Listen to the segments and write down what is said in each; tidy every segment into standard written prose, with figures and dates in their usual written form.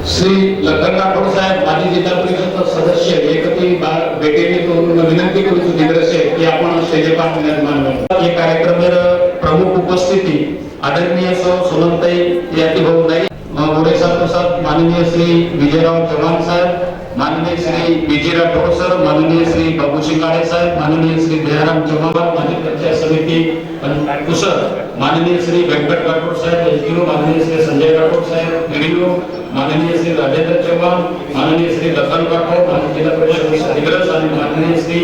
श्री लखन राठोड साहेब माजी जिल्हा परिषद सदस्य एकती भेटेने विनंती करू दिग्रसे की आपण स्टेजपाठ निर्माण हे कार्यक्रम प्रमुख उपस्थिती आदरणीय सोनमताई यातीभाऊ नाईक गोरे साहेब माननीय श्री विजयराव चव्हाण साहेब माननीय श्री विजय राठोड सर माननीय श्री बाबू शिंगाडे साहेब माननीय श्री दयाराम चव्हाण माजी पंचायत समिती कुसर माननीय श्री वेंकट राठोड साहेब एसडीओ माननीय श्री संजय राठोड साहेब एडीओ माननीय श्री राजेंद्र चव्हाण माननीय श्री लखन राठोड माजी जिल्हा परिषद दिग्रस आणि माननीय श्री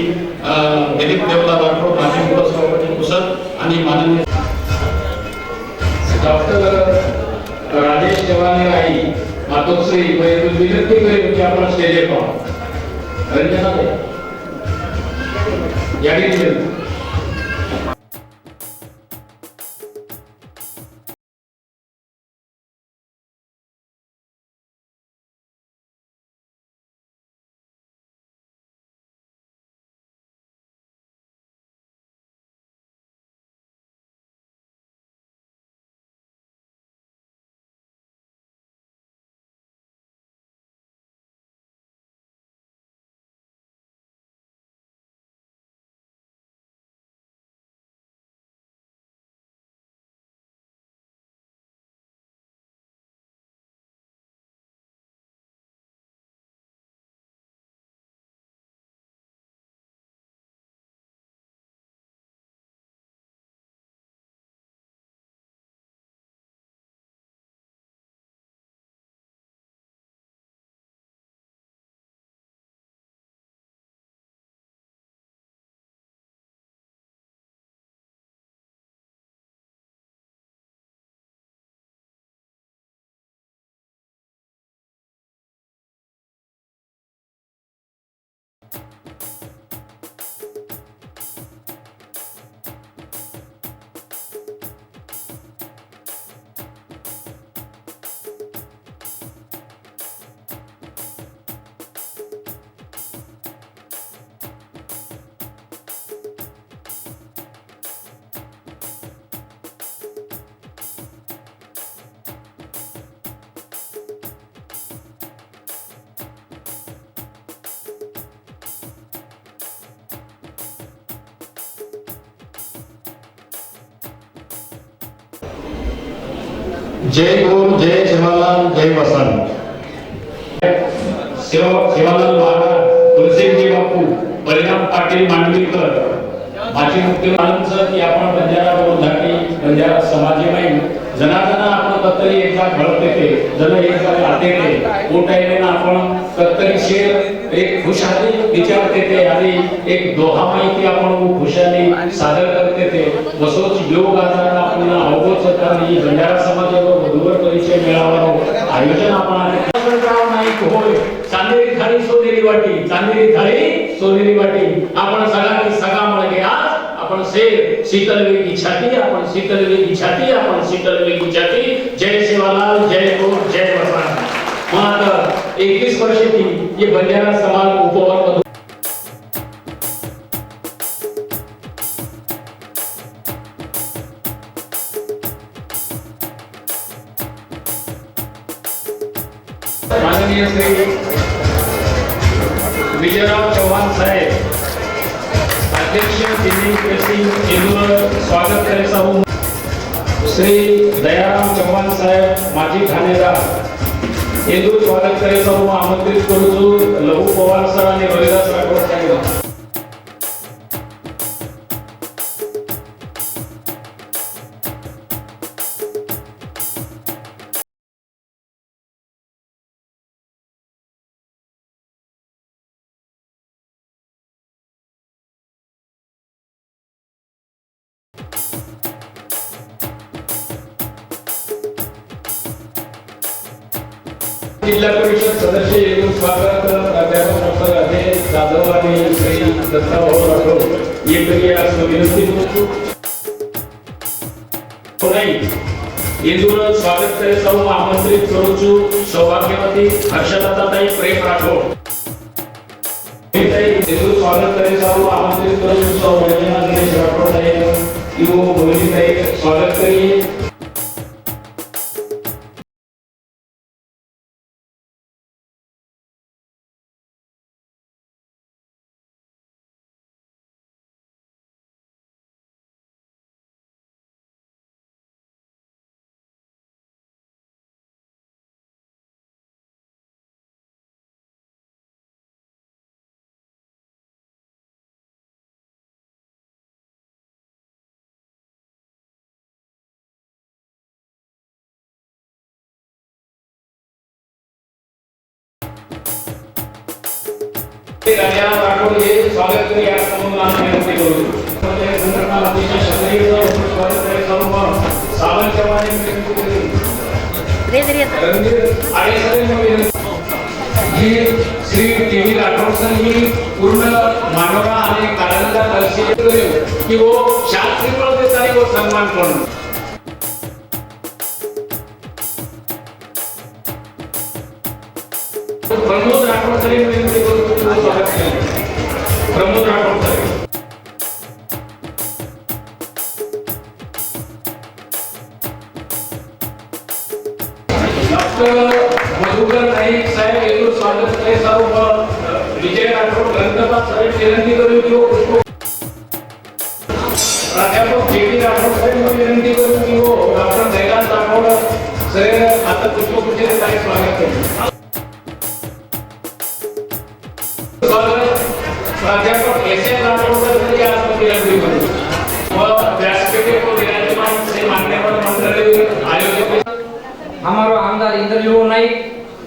दिलीप देवला राठोड माजी उपसभापती कुसर आणि माननीय डॉक्टर राजेश चव्हाण आई मातोश्री विनंती करेल की आपण स्टेजवर पाहू रंजना यादी जय गुरु जय सेवालाल जय वसंत सेवालाल महाराज तुलसीजी बापू परिणाम पाटील मांडवीकर माजी मुख्यमंत्री की आपण बंजारा बोलधाटी बंजारा समाजीमय जनाजना आपण कत्तरी एकदा घडते ते जन एकदा आते ते ओटायने आपण कत्तरी शेर एक खुशाली विचारते ते आणि एक दोहा माहिती आपण खुशाली सादर करते ते बसोच योग आधार आपण अवगत करताना बंजारा समाजावर वधूवर परिचय मेळावा आयोजन आपण नाईक होय चांदेरी थाळी सोनेरी वाटी चांदेरी थाळी सोनेरी वाटी आपण सगळ्यांनी सगळा मिळगे आज आपण शेर शीतल वेगी छाती आपण शीतल वेगी छाती आपण शीतल वेगी छाती जय सेवालाल जय गुरु जय वसंत मात्र 21 वर्षे थी ये बंजारा समाज उपवन माननीय श्री विजयराव चव्हाण साहेब अध्यक्ष जिल्हा परिषद इंदूर स्वागत करे साहू श्री दयाराम चव्हाण साहेब माजी ठाणेदार इंदूर स्वागत करे साहू आमंत्रित करू लघु पवार सर आणि रोहिदास राठोड साहेब जिल्हा परिषद सदस्य येऊन स्वागत प्राध्यापक डॉक्टर अजय जाधव आणि श्री दत्ताभाऊ राठोड यांची विनंती करतो इंदूर स्वागत करे सर्व आमंत्रित करूचु सौभाग्यवती हर्षलताताई प्रेम राठोड इंदूर स्वागत करे सर्व आमंत्रित करूचु सौभाग्यवती गणेश राठोड आहे इवो भोलीताई स्वागत करिए। राजा राठोड हे स्वागत करी या समोर आम्ही विनंती करू. त्या संघटनाला अतिशय शास्त्रीय स्वागत करी सर्व सावंत चव्हाण विनंती करी. रणवीर आडेसरेंना विनंती. जी श्री टी.व्ही. राठोड सर ही पूर्ण मानवरा आणि कारंजा दर्शक की वो शास्त्रीय पद्धतीने वो सन्मान करणं. प्रमोद राठोड सर विनंती करू. स्वागत करेन. प्रमोद राठोड सर. डॉक्टर मधुकर नाईक साहेब येथून स्वागत करे. सर्व विजय राठोड ग्रंथपाल साहेब विनंती करू की वो पुष्प. प्राध्यापक जे.डी. राठोड साहेब विनंती करू की वो डॉक्टर जयकांत राठोड सर आता पुष्पगुच्छ देत आहे. स्वागत करेन. प्राध्यापक एस.एन. राठोड सर या विनंती करू. व्यासपीठ को विराजमान से मान्यवर मंडली आयोजक हमारो आमदार इंद्रजीव नाईक,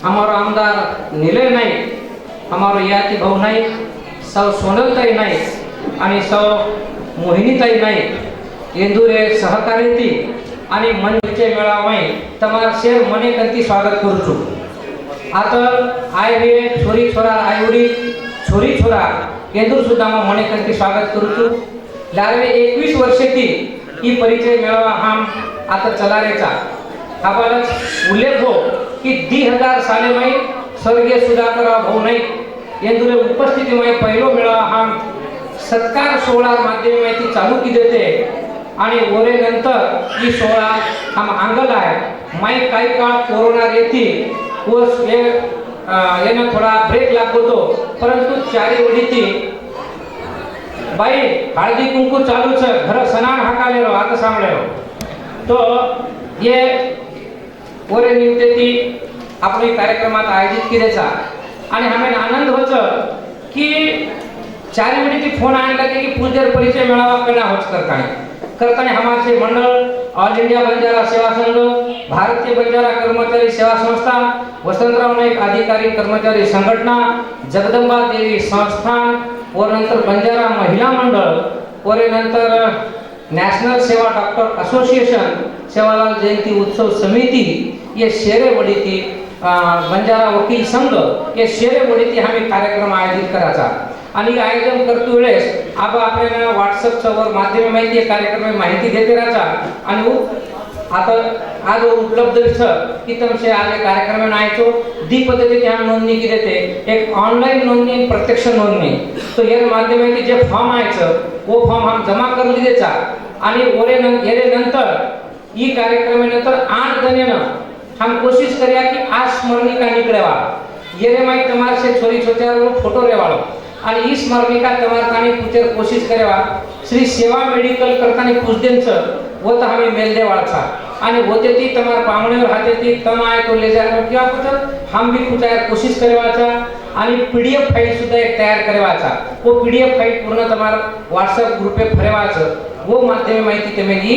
हमारो आमदार निलय नाईक, हमारो याती भाऊ नाईक, सौ सोनलताई नाईक आणि सौ मोहिनीताई नाईक इंदुरे सहकारी थी आणि मंचे मेळावाई तमार शेर मने करती स्वागत करू छु. आता आय रे छोरी छोरा आईवडी छोरी छोरा इंदूर सुद्धा मने करती स्वागत करू छु. लारवे 21 वर्षाची ही परिचय मेळावा हम आता चलारेचा आम्हाला उल्लेख हो की 2000 साले में स्वर्गीय सुधाकरराव भाऊ नाईक यांच्या उपस्थिती में पहिलो मेळावा हम सत्कार सोहळा माध्यम में चालू की देते आणि वरे नंतर ही सोहळा हम आंगल आहे. मैं काही काळ कोरोना रेती व येना थोडा ब्रेक लागतो परंतु चारी ओढीती बाई हळदी कुंकू चालू छ घर सनान हाकालेलो आता सांगलेलो तो ये वरे निमित्त ती आपली कार्यक्रमात आयोजित केल्याचा आणि हमें आनंद होतो की चारी मिनिटी फोन आयला की पूजर परिचय मेळावा करना होच करताना हमारे मंडल ऑल इंडिया बंजारा सेवा संघ, भारतीय बंजारा कर्मचारी सेवा संस्था, वसंतराव नाईक अधिकारी कर्मचारी संघटना, जगदंबा देवी संस्थान और नंतर बंजारा महिला मंडळ और नंतर नॅशनल सेवा डॉक्टर असोसिएशन, सेवालाल जयंती उत्सव समिति, ये शेरे वडीती बंजारा वकील संघ, ये शेरे वडीती आम्ही कार्यक्रम आयोजित करायचा आणि आयोजन करतो वेळेस आप आपल्याला व्हॉट्सअप वर माध्यम माहिती कार्यक्रम माहिती देते राहता आणि आता आज उपलब्ध की तुमचे आज कार्यक्रम आयचो दी पद्धतीने हम नोंदणी की देते एक ऑनलाइन नोंदणी प्रत्यक्ष नोंदणी तो ये माध्यम जे फॉर्म आयचं वो फॉर्म हम जमा करून द्यायचा आणि ओरे नंतर ई कार्यक्रम नंतर 8 दिनेनं हम कोशिश करिया कि आज स्मरणिका निकलेवा ये माई तुम्हारे से छोरी छोटिया फोटो रेवाड़ो आणि ई स्मरणिका तुम्हारे कानी पुचर कोशिश करेवा श्री सेवा मेडिकल करतानी कुछ दिन छ वो तो हमें मेल देवाचा आणि होते ती तुम्हारे पामणेवर हाते ती तम आए तो ले जाए किंवा कुछ हम भी कुछ कोशिश करेवाचा आणि पीडीएफ फाइल सुद्धा एक तयार करेवाचा वो पीडीएफ फाइल पूर्ण तुम्हारे व्हाट्सएप ग्रुप पे फरेवाचा वो माध्यम माहिती तुम्हें ही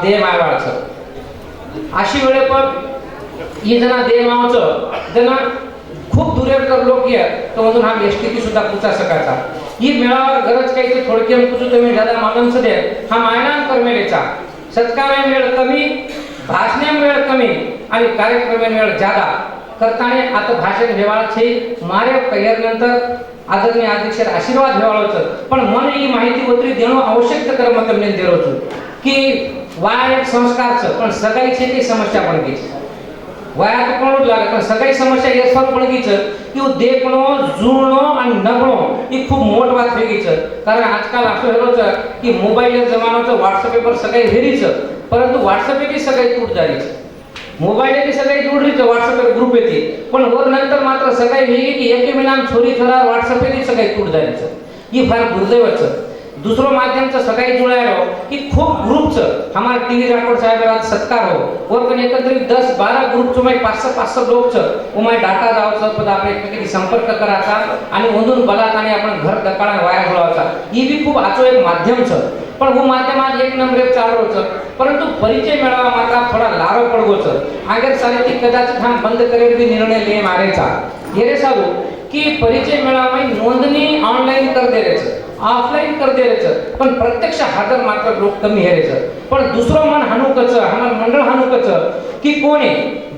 दे मायवाचा अशी वेळे पण ही जना दे मावचं जना खूप दूरेकर लोक ये तो मधून हम एसटी की सुद्धा पूछा सकाचा ये मेळावा गरज काही ते थोडक्यात पूछू तुम्ही ज्यादा मालूम से दे हम आयनान करमेलेचा सत्कार मेळ कमी भाषण मेळ कमी आणि कार्यक्रम मेळ ज्यादा करताने आता भाषण व्यवहार छे मारे कयर नंतर आदरणीय अध्यक्ष आशीर्वाद व्यवहार पण मन ही माहिती उतरी देणं आवश्यक कर्म તમને देरो છું की वाया एक संस्कार छ पण सगळी छे ती समस्या पण की वाया तो कोण लागे पण सगळी समस्या ये सर पण की छ की वो देखणो जुळणो आणि नगणो ही खूप मोठ बात वेगळी छ कारण आजकाल असं हेलो छ की मोबाईल जमानो छ व्हाट्सएप पर सगळी हेरी छ परंतु व्हाट्सएप की सगळी तूट झाली छ मोबाईल की सगळी जोडली छ व्हाट्सएप ग्रुप येते पण वर नंतर मात्र सगळी वेगळी की एके मिनाम छोरी छोरा व्हाट्सएप की सगळी तूट झाली छ ही फार दुर्दैव छ दूसरो माध्यम से सगाई जुड़ायो कि खूब ग्रुप छ हमारे टी.व्ही. राठोड साहब आज सत्कार हो और कने एकत्रित 10-12 ग्रुप छ में 500 लोग छ ओ में डाटा जावचा पद आपले एकमेकी संपर्क कराचा आणि मधून बलाताने आपण घर दकाळा वाया घालवाचा ही भी खूप आचो एक माध्यम छ पण वो माध्यम आज एक नंबर चालू छ परंतु परिचय मेळावा मात्र थोड़ा लारो पडगो छ आगे सारे ती कदाचित हम बंद करेल भी निर्णय ले मारेचा ये रे साबू की परिचय मेळावा नोंदणी ऑनलाईन कर द्यायचं, ऑफलाईन कर द्यायचं, पण प्रत्यक्ष हजर मात्र लोक कमी हेरायचं. पण दुसरं मन हानुकच हमार मंडळ हानुकच की कोणी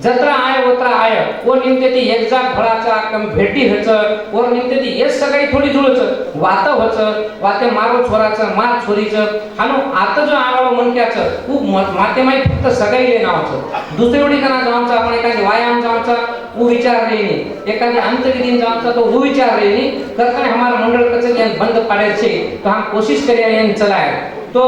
जत्रा आय वत्रा आय व निमते ती एक जाग फळाचा कम भेटी ह्याचं वर निमते ती एक सगळी थोडी जुळचं वात व्हायचं वाते मारो छोराचं मार छोरीचं हानो आता जो आवाळो मनक्याचं खूप माते माई फक्त सगळी नावाचं दुसरी वेळी करा जाऊनचा आपण एखादी व्यायाम जाऊनचा वो विचार रेनी एखादी अंतविधीन जाऊनचा तो वो विचार रेनी करताना हमारा मंडळ कचर यान बंद पाडायचे तो हम कोशिश करिया यान चलाय तो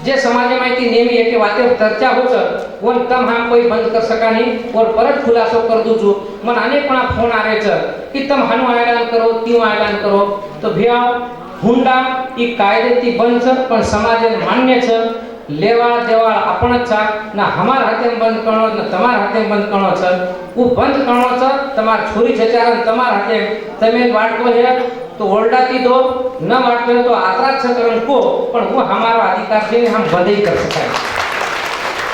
जे समाज माहिती नेहमी एके वाते चर्चा होचं वन तम हम कोई बंद कर सका नहीं और परत खुलासो कर दू छु मन अनेक पणा फोन आरे छ कि तम हनु ऐलान करो त्यों ऐलान करो तो भैया हुंडा ई कायदे ती बंद छ पण समाजे मान्य छ लेवाळ देवाळ आपणच छा ना हमार हाथे बंद करणो ना तमार हाथे बंद करणो छ उ बंद करणो छ तमार छोरी छचारन तमार हाथे तमे वाटको है तो ओरडाती दो न वाटको तो आत्राच छ करन को पण वो हमारो अधिकार छे हम बंद ही कर सकाय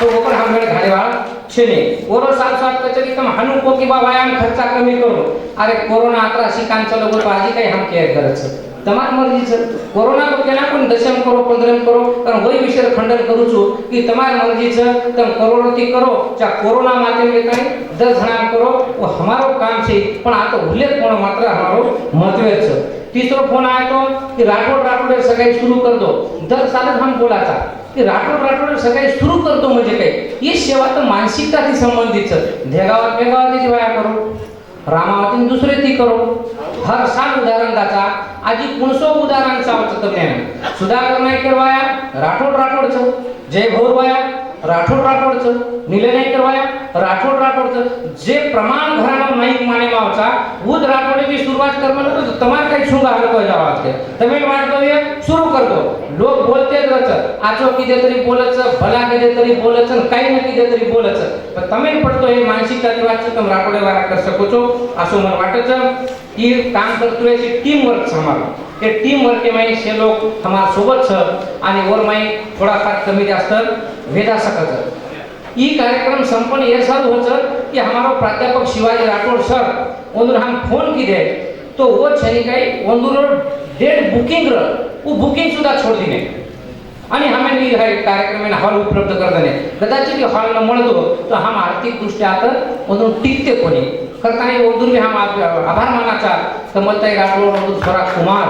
तो वो पर हम घरे वाला छे ने ओरो साथ साथ कचरी तम हनु को की बा व्यायाम खर्चा कमी करो अरे कोरोना आत्रा शिकान चलो तो आजी काही हम केअर करत छ तमार मर्जी छ कोरोना तो केना पण दशम करो 15 करो कारण वही विषय खंडन करू छु कि तमार मर्जी छ तम करोड़ती करो चा कोरोना माते में कई 10 जना करो वो हमारो काम छे पण आ तो उल्लेख कोण मात्र हमारो मतभेद छ. तीसरो फोन आया तो कि राठोड सगाई शुरू कर दो. दर साल हम बोला था कि राठोड सगाई शुरू कर दो म्हणजे काय ये सेवा तर मानसिकताशी संबंधित छ. भेगावात जेवाया करो रामावतीन दुसरे ती करो हर साल उदाहरण दाता आजी 900 उदाहरण चावच तने सुधाकर नाही करवाया राठोड छ जय भोरवाया राठोड छ नीले नाही करवाया राठोड छ जे प्रमाण घराणो नाही माने मावचा उद राठोडे की शुरुआत करमन तो तमार काही छुंगा हलको जावाच के तमिल वाटतोय शुरू कर दो लोग बोलते रहत आचो किदे तरी बोलच भला किदे तरी बोलच काही न किदे तरी बोलच पण तमिल पडतो हे मानसिकता वाच तुम राठोडे वारा कर सको छो असो मन वाटच की काम करतोय की टीम वर्क समारो ते टीम वर्क के माई से लोग हमार सोबत छ आणि वर माई थोड़ा फार कमी जास्त भेदा सकत. ई कार्यक्रम संपन्न ये सर होच कि हमारो प्राध्यापक शिवाजी राठोड सर ओंदुर हम फोन की दे तो वो छनी काही ओंदुर डेट बुकिंग र वो बुकिंग सुद्धा छोड़ दिने आणि हमें नी कार्यक्रम में हॉल उपलब्ध कर देने कदाचित हॉल न मिळतो तो हम आर्थिक दृष्ट्या आता ओंदुर टिकते कोणी करताना ओंदुर भी हम आभार मानाचा कमलताई राठोड ओंदुर स्वरा कुमार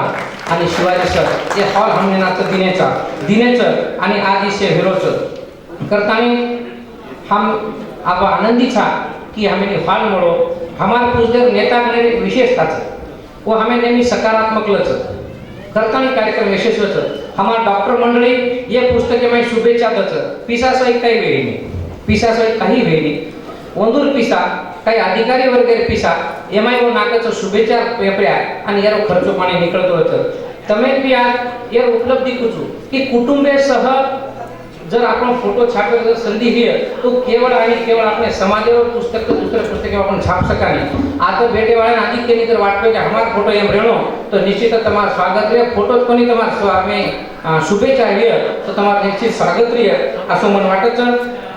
आणि शिवाजी सर ये हॉल हमने नाच दिनेचं आणि आदि से हिरोचं करताना हम अब आनंदी था कि हमें हॉल मळो हमारे पुस्तक नेता ने विशेषता वो हमें नेहमी सकारात्मक लच करताना कार्यक्रम यशस्वी छ. हमार डॉक्टर मंडळी ये पुस्तके में शुभेच्छा दच पिसा सहित काही वेळी नाही पिसा सहित काही वेळी नाही ओंदूर पिसा काही अधिकारी वगैरे पिसा एमाय वो नाकाचं शुभेच्छा पेपऱ्या आणि यारो खर्च पाणी निकळतो होतं तमे भी आज यार उपलब्धी कुचू की कुटुंबेसह जर आपण फोटो छापायची जर संधी है तो केवळ आणि केवळ आपल्या समाजावर पुस्तक दुसरे पुस्तके आपण छाप सका नहीं आता बेटे वाले आदि के जर वाटतो कि हमार फोटो एम रेणो तो निश्चित तमार स्वागत रे फोटो कोणी तमार स्वामी शुभेच्छा है तो तमार निश्चित स्वागत रे असो मन वाटच.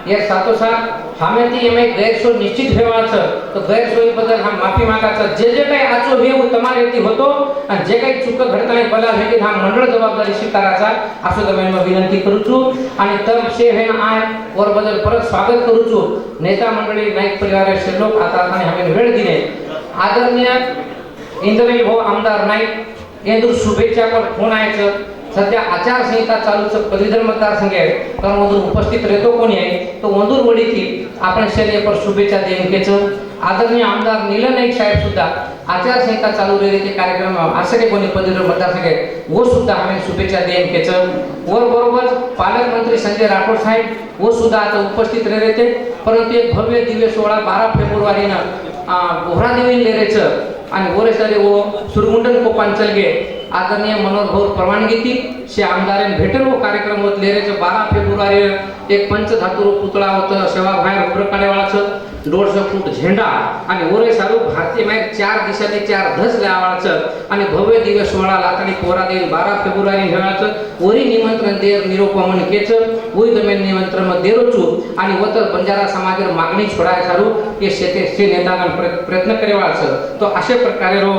ये साथोसाथ हमें ती एम गैरसोय निश्चित हेवाच तो गैरसोयी बद्दल हम माफी मागाच जे काही आचो हे तुम्हाला येती होतो आणि जे काही चूक घडताना बला हे हा मंडळ जबाबदारी स्वीकाराचा असो तुम्ही विनंती करू छु आणि तर शे हे आय वर बद्दल परत स्वागत करू छु. नेता मंडळी नाईक परिवाराचे लोक आता हमें वेळ दिले आदरणीय इंद्रनील भाऊ आमदार नाईक येंदूर शुभेच्छा पर फोन आयचं सध्या आचारसंहिता चालूच पदवीधर मतदारसंघ आहे कारण वंदूर उपस्थित रहतो कोणी आहे तो वंदूर वडीची आपण शैली पर शुभेच्छा देणकेचं आदरणीय आमदार नील नाईक साहेब सुद्धा आचारसंहिता चालू रहते कार्यक्रम असं काही कोणी पदवीधर मतदारसंघ आहे वो सुद्धा हमें शुभेच्छा देणकेचं वर बरोबर पालकमंत्री संजय राठोड साहेब वो सुद्धा आता उपस्थित रहते परंतु एक भव्य दिव्य सोहळा 12 फेब्रुवारीनं बोहरादेवी लेरेचं आणि वरेसरे वो सुरमुंडन कोपांचलगे आदरणीय मनोहर भाऊ परवानगी से आमदार भेटेल वो कार्यक्रम होत लेरेचं 12 फेब्रुवारी एक पंचधातू पुतळा होतं सेवा बाहेर उभं काढेवाळाचं 150 फूट झेंडा आणि ओरे सारू भारतीय माहीत 4 दिशांनी 4 धस लावायचं आणि भव्य दिवस सोहळा लातानी पोरा देईल 12 फेब्रुवारी हेळाचं ओरी निमंत्रण देर निरोपमन केचं ओई दमेन निमंत्रण देरोचू आणि वतर बंजारा समाजेर मागणी छोडाय सारू हे शेते नेतागण प्रयत्न करेवाचं तो अशा प्रकारे रो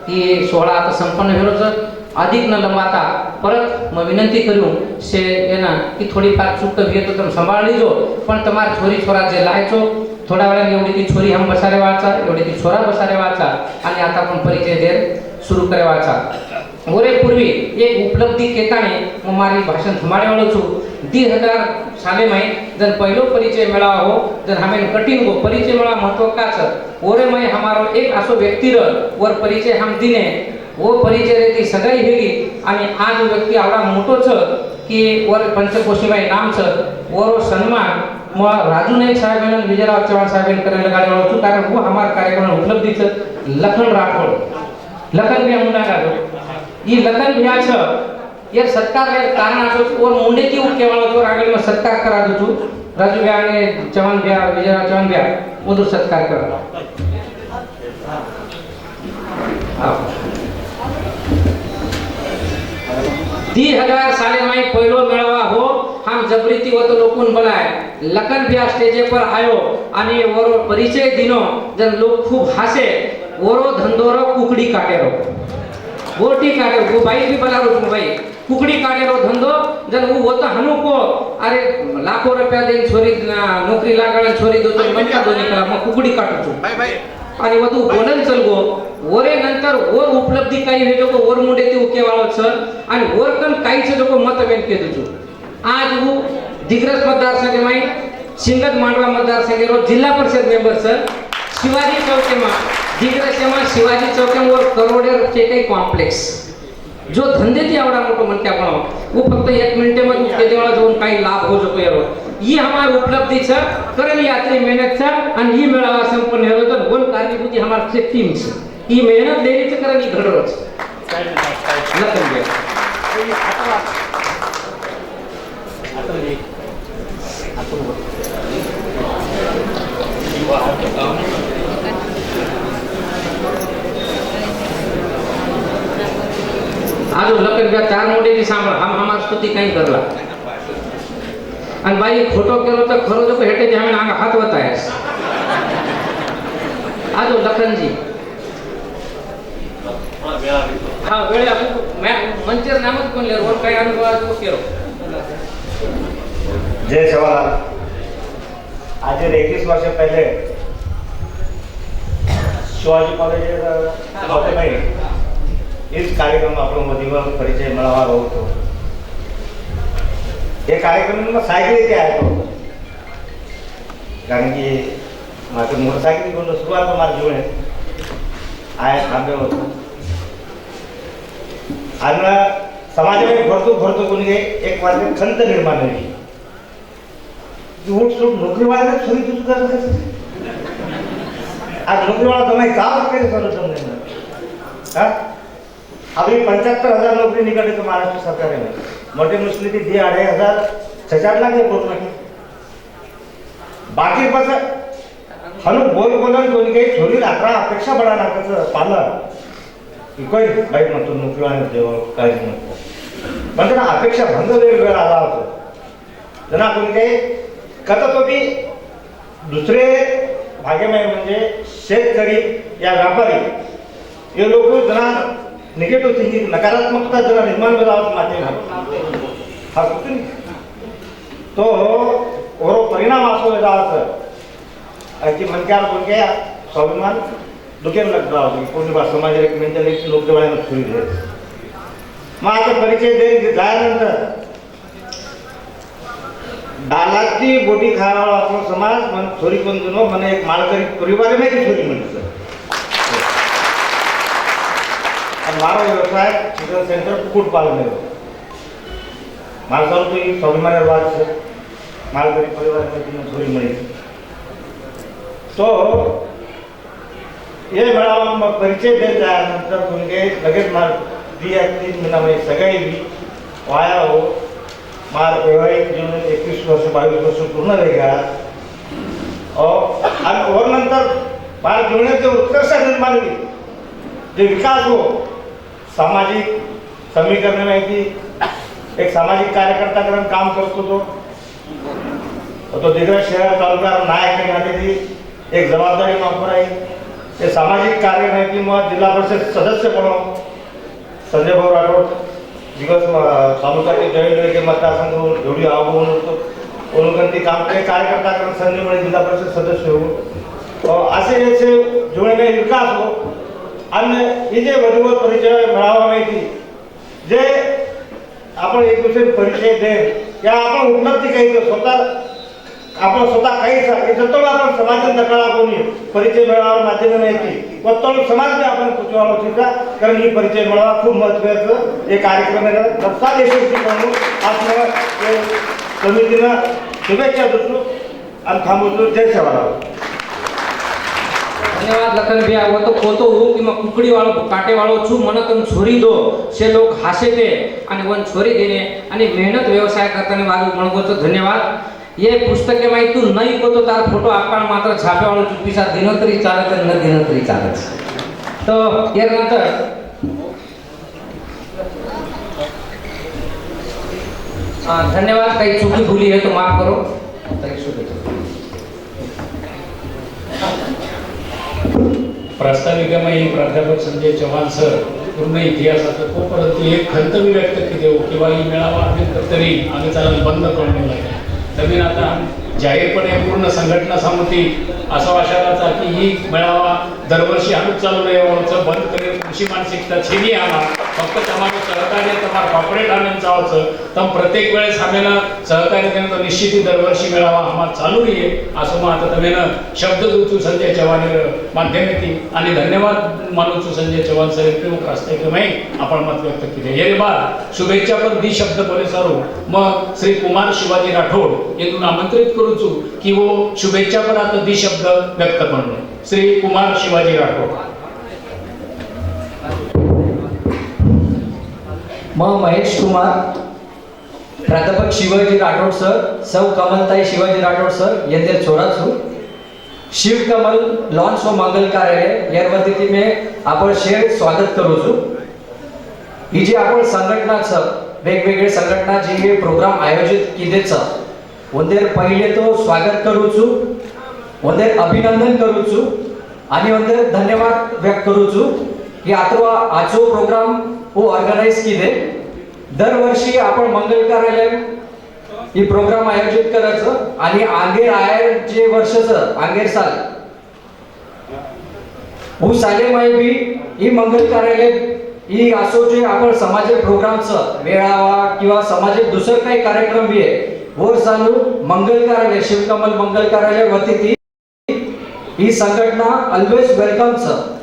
ही सोहळा आता संपन्न होईल अधिक न लंबाता परत मैं विनंती करूँ से एना कि थोड़ी फार चूक तो भी तो तुम संभाल लीजो पण तमार छोरी छोरा जे लायचो थोडा वेळा एवढी ती छोरी हम बसारे वाचा एवढी ती छोरा बसारे वाचा आणि आता आपण परिचय देर सुरू करे वाचा ओरे पूर्वी एक उपलब्धी केताने मग मारी भाषण थमाडे वाळो छु 2000 साले में जन पहलो परिचय मेळा हो जन हमें कठिन गो परिचय मेळा महत्व का छ ओरे में हमारो एक असो व्यक्ती वर परिचय हम दिने वो परिचय रे ती सगाई हेली आणि आज व्यक्ती आवडा मोठो छ की वर पंचकोशीबाई नाम छ ओरो सन्मान मग राजू नाईक साहेब विजयराव चव्हाण साहेब करे लगाडे वाळो छु कारण वो हमार कार्यक्रम उपलब्धी छ लखन राठौड़ लखन भी मुंडा गाडो ई लखन भैया छ ये सत्कार के कारण आसो और मुंडे की उके वाळो तो आगे में सत्कार करा दो छु राजू भैया ने चव्हाण भैया विजयराव चव्हाण भैया उधर सत्कार करा हां 2000 साले में पहलो मेळावा हो हम जबरीती वत लोकून बोलाय लखन भैया स्टेजे पर आयो आणि वरो परिचय दिनो जन लोग खूब हसे वरो धंधोरो कुकड़ी काटेरो गोटी काटे वो भाई भी बला रो भाई कुकड़ी काटेरो धंधो जन वो वत हनु को अरे लाखों रुपया देन छोरी नौकरी लागाळ छोरी दो तो मनका दो निकला मग कुकड़ी काटू छु भाई भाई आणि वतू बोलन चल गो ओरे नंतर ओर उपलब्धी काही हे जो ओर मुंडे ते उके वाळो छ आणि ओर कन काही छ जो मतभेद के दु छु आज वो दिग्रस मतदार संघ में सिंगत मांडवा मतदार संघ रो जिल्हा परिषद मेंबर सर शिवाजी चौक में दिग्रस में शिवाजी चौक में और करोडेर चे काही कॉम्प्लेक्स जो धंदे ती आवडा मोठो म्हणते आपण वो फक्त 1 मिनिट में उसके देवाला जाऊन काही लाभ हो जको यारो ये हमार उपलब्धि छ करेल यात्री मेहनत छ आणि ही मेळावा संपन्न होतो तर वन कार्यभूती हमार से टीम छ ही मेहनत देरी छ करेल ही घडरो छ लखन भैया आज लखन भैया 4 मोठे की सांभाळ हम हमार स्तुती काही करला आणि बाई फोटो केलो तर खरो जो हेटे जामे आंग हात वतायस आज लखन जी हां वेळे मैं मंचर नामच कोण ले रोल काय अनुभव आज को केरो जय जवाहर आज 21 वर्ष पहले शिवाजी कॉलेज होते में इस कार्यक्रम आपण मधीवर परिचय मेळावा होतो ये कार्यक्रम में साइकिल के आया तो कारण की मात्र मोटरसाइकिल को शुरुआत हमारे जीवन है आया थांबे होतो आणि समाज में भरतो कोणी एक वार खंत निर्माण झाली उठ सुट नौकरी वाले छोरी तुझ कर आज नौकरी वाला तुम्हें काम करे सर तुमने हां अभी 75,000 नौकरी निकले तो महाराष्ट्र सरकार में मोटे मुश्किल थी 2,500 6 लाख है बाकी बस हनु बोलन कोणी काही छोरी रात्रा अपेक्षा बडा नाकाचं पालन कोई बाई म्हणतो नोकरी वाले देव काय म्हणतो पण त्यांना अपेक्षा भंग वेळ आला होतो जना कोणी काही कथा तो भी दुसरे भागे में म्हणजे शेतकरी या व्यापारी ये लोग जना निगेटिव्ह थिंकिंग नकारात्मकता जरा निर्माण करावं माध्यम हा कुठून तो ओरो परिणाम असो वेदार्थ की मनक्यार कोणत्या स्वाभिमान दुखेर लगता होती कोणी बा समाज एक मेंटॅलिटी लोक देवाळ्यानं सुरू दे मग आता परिचय दे झाल्यानंतर डालाची बोटी खायला आपण समाज मन छोरी कोण जुनो મને एक मालकरी परिवार में की छोरी म्हणतो आणि मारो व्यवसाय चिकन सेंटर कुक्कुट पालन है मालकारो तो एक स्वाभिमान वाद છે मालकरी परिवार में छोरी मળી तो ये मेळावा परिचय दे त्यानंतर कोणी लगेच मार 3 महिन्यामध्ये सगळे भी वाया हो मार वैवाहिक जीवन 21 वर्ष 22 वर्ष पूर्ण वेगळा आणि वरनंतर भारत जीवनाचे उत्कर्ष निर्माण होईल, जे विकास हो, सामाजिक समीकरण माहिती एक सामाजिक कार्यकर्ता करून काम करतो तो दिग्रज शहर तालुका नायक नात्याची एक जबाबदारी नोकर आहे. ते सामाजिक कार्य माहिती मग जिल्हा परिषद सदस्य म्हणून संजय भाऊ राठोड दिवस तालुक्याचे जॉईंट के मतदारसंघ एवढी आवडून होतो उनगंती काम ते कार्यकर्ता करून संजयमुळे जिल्हा परिषद सदस्य हो असे याचे जीवनाने विकास हो. आणि हे जे वधूवर परिचय मिळावा माहिती जे आपण एक दुसरे परिचय दे या आपण उपलब्धी काही स्वतः आपण स्वतः काही जतोड आपण समाजात दखला कोणी परिचय मिळावा माध्यम माहिती व तो समाज बी आपण पुचवायला होता कारण ही परिचय मिळावा खूप महत्त्वाचं हे कार्यक्रम आहे. रस्ता यशस्वी म्हणून आपण समितीनं शुभेच्छा देतो आणि थांबवतो. जय सेवाराव. धन्यवाद लखन भैया. वो तो कोतो हूँ कि मैं कुकड़ी वालों काटे वालों छू मन तुम छोरी दो से लोग हासे थे आणि वन छोरी देणे आणि मेहनत व्यवसाय करताना मागे म्हणगोचो धन्यवाद. ये पुस्तके माहिती तू नाही को तो तार फोटो आपण मात्र छापे वालों चुकीचा दिनो तरी चालत न दिनो तरी चालत. तो यानंतर धन्यवाद. काही चुकी भूली है तो माफ करो. प्रास्ताविकामध्ये प्राध्यापक संजय चव्हाण सर पूर्ण इतिहासाचं तो परंतु एक खंत मी व्यक्त केली हो किंवा ही मेळावा आम्ही तरी आम्ही त्याला बंद करून लागेल. नवीन आता जाहीरपणे पूर्ण संघटना समिती असं वाशाचा की ही मेळावा दरवर्षी आम्ही चालू रहेवाचं बंद करेल कृषी मानसिकता छेनी आला फक्त તમારું सहकार्य તમારા कॉर्पोरेट आनंद चावचं तम प्रत्येक वेळेस आम्हाला सहकार्य केलं निश्चित दरवर्षी मेळावा आम्हाला चालू रही असं मग आता तुम्ही शब्द दूचू संजय चव्हाण माध्यमेती आणि धन्यवाद मानूचू संजय चव्हाण सर प्रमुख प्रास्ताविकमय आपण मत व्यक्त केले. हे बाद शुभेच्छा पर दी शब्द बोले सारू मग श्री कुमार शिवाजी राठोड यांना आमंत्रित करूचू की वो शुभेच्छा पर आता दी शब्द व्यक्त करणे. श्री कुमार शिवाजी राठोड. महेश कुमार प्राध्यापक शिवाजी राठोड सर सौ कमलताई शिवाजी राठोड सर यांचे छोराचू शिव कमल लॉन्च व मंगल कार्यालय या वतीने में आपण शेर स्वागत करू छू. ही जी आपण संघटनाचं वेगवेगळे संघटना जे प्रोग्राम आयोजित केलेच उंदेर पहिले तो स्वागत करू छू उंदेर अभिनंदन करू छू आणि उंदेर धन्यवाद व्यक्त करू छू की आता आजो प्रोग्राम वो ऑर्गनाइज केले. दरवर्षी आपण मंगल कार्यालय ही प्रोग्राम आयोजित करायचं आणि आंगेर आयर जे वर्षाचं आंगेर साल वो साले माय बी ही मंगल कार्यालय ही असो जे आपण समाजिक प्रोग्रामचं मेळावा किंवा समाजिक दुसरं काही कार्यक्रम बी आहे वो चालू मंगल कार्यालय शिवकमल मंगल कार्यालय वतीने ही संघटना ऑलवेज वेलकमचं.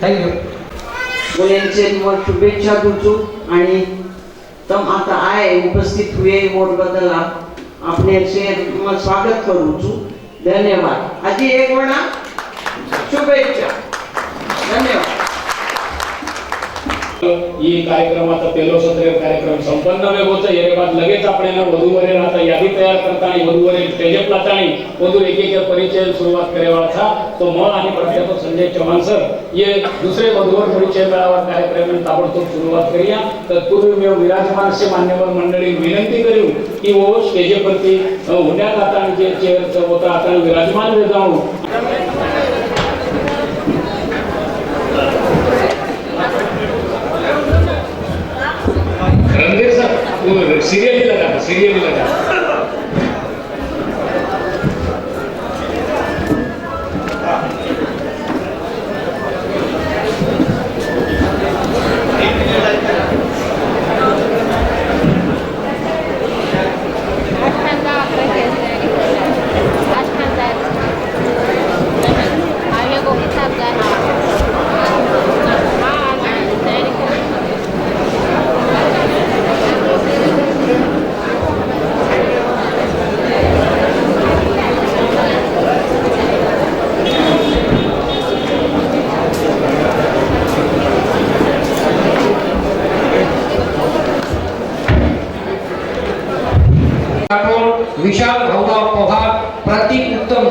थँक्यू. मुलांचे मग शुभेच्छा दूचू आणि तम आता आए उपस्थित हुए मोड बदला अपने से स्वागत करूचू. धन्यवाद. आजी एक म्हणा शुभेच्छा. धन्यवाद. ही कार्यक्रम आता पहिलो सत्र कार्यक्रम संपन्न वेगोचं ये बाद लगेच आपल्याला वधूवरे आता यादी तयार करताना वधूवरे स्टेजअप लातानी वधू एक एक परिचय सुरुवात करेवा था तो म आणि प्राध्यापक संजय चव्हाण सर ये दुसरे वधूवर परिचय मेळावा कार्यक्रम ताबडतोब सुरुवात करूया. तत्पूर्वी मी विराजमान से मान्यवर मंडळी विनंती करू की वो स्टेजवरती होण्यात आता जे चेअरचं होतं आता विराजमान जाऊन रणधीर सर सीरियली लगा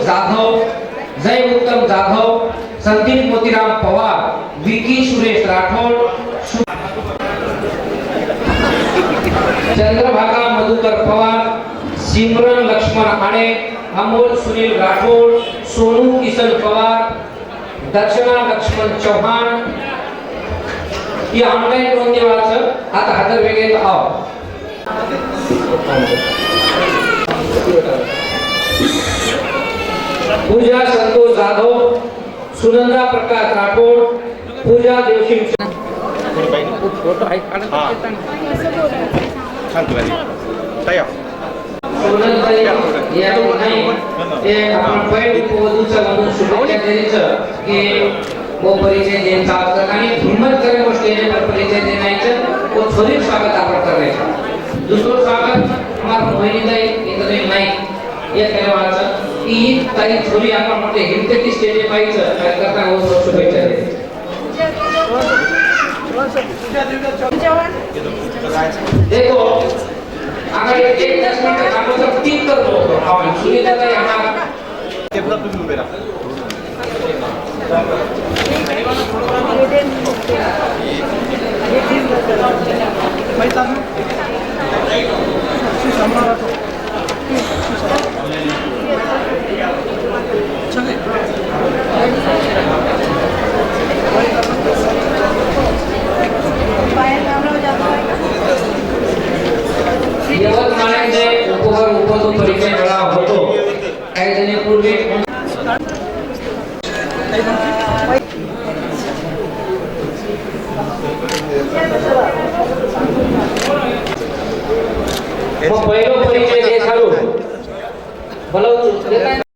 जाधव, जय उत्तम जाधव, संदीप मोतीराम पवार, विकी सुरेश राठोड, चंद्रभागा मधुकर पवार, सिमरन लक्ष्मण आणे, अमोल सुनील राठोड, सोनू किशन पवार, दर्शना लक्ष्मण चौहान ही ऑनलाईन नोंदणीवाचं आता हजर वेगळे आहोत. पूजा संतोष जाधव, सुनंदा प्रकाश राठोड, पूजा देवशिंग फोटो आहे सोनलताई या नाही ते आपण पहिले उपवधूचं म्हणून शुभेच्छा द्यायचं की वो परिचय द्यायचा आणि हिंमत करून गोष्टीने परिचय देण्याचं वो छोरी स्वागत आपण करायचं. दुसरं स्वागत हमार मोहिनीताई इंद्रनील नाईक या कलेवाचं की ताई छोरी आपण म्हणते हिमतेती स्टेज पाहिजे करता वो शुभेच्छा द्यायचं. देखो अगर एक 10 मिनट काम सब ठीक कर दो और सुनीता का यहाँ केवढा तुम्ही उभे राहा. यवतमाळचे उपदू परिचय मेळा होतो काही दिवसांपूर्वी पहिलो परिचय दे चालू बोलवतो